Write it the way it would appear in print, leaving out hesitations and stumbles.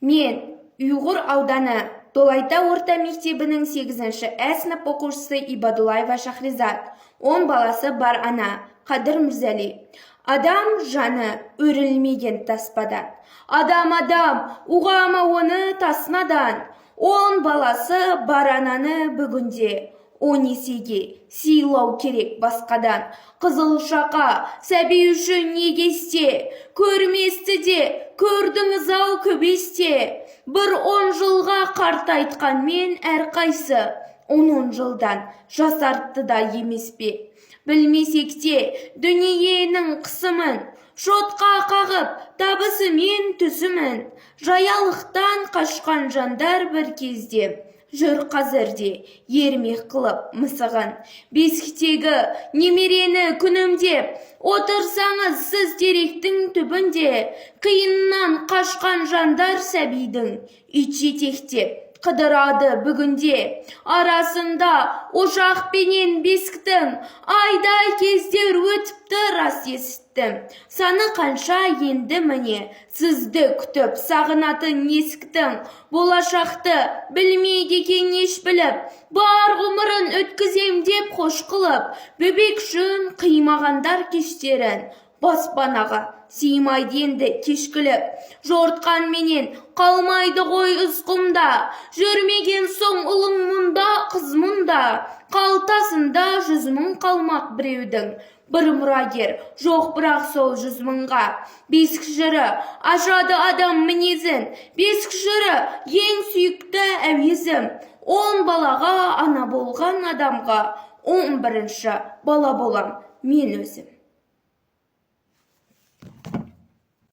Мен Ұйғыр ауданы Долайта орта мектебінің 8-ші сынып оқушысы Ибадуллаева Шахризат. 10 баласы бар ана Қадыр Мырзали. Адам жаны өрілмеген таспадан. Адам, уғама оны тасынадан. 10 баласы бар ананы бүгінде. 10 есеге сыйлау керек басқадан. Қызыл шақа сәби үшін егесте, көрместі де көрдіңіз ау көбесте. Бір 10 жылға қартайтқан мен әрқайсы 10 жылдан жасартты да емес пе. Білмесек те дүниенің қысымын, шотқа қағып табысы мен түсімін. Жаялықтан қашқан жандар бір кезде жүр қазірде ермек қылып мысығын. Бесіктегі немерені күнімдеп отырсаңыз сіз теректің түбінде. Қиыннан қашқан жандар сәбидің ит жетектеп қыдырады бүгінде. Арасында ошақпенен бесіктің айдай кездер өтіпті, рас есіттім. Саны қанша енді міне сізді күтіп сағынатын есіктің. Болашақты білмейді екен еш біліп, бар ғұмырын өткізем деп қош қылып. Бөбек үшін қимағандар кештерін, баспанаға сыймайды енді кешкілік. Жортқан менен қалмайды ғой ұсқымда, жүрмеген соң ұлың мұнда, қыз мұнда. Қалтасында 100 мың қалмақ біреудің, бір мұрагер жоқ бірақ сол 100 мыңға. Бесік жыры ашады адам мінезін, бесік жыры ең сүйікті әуезім. 10 балаға ана болған адамға 11-ші бала болам мен өзім.